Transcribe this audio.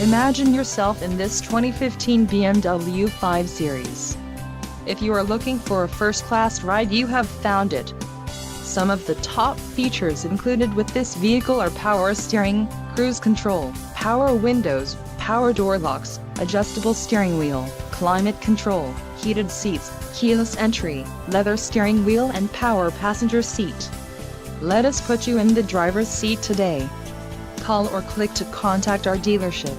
Imagine yourself in this 2015 BMW 5 Series. If you are looking for a first-class ride, you have found it. Some of the top features included with this vehicle are power steering, cruise control, power windows, power door locks, adjustable steering wheel, climate control, heated seats, keyless entry, leather steering wheel and power passenger seat. Let us put you in the driver's seat today. Call or click to contact our dealership.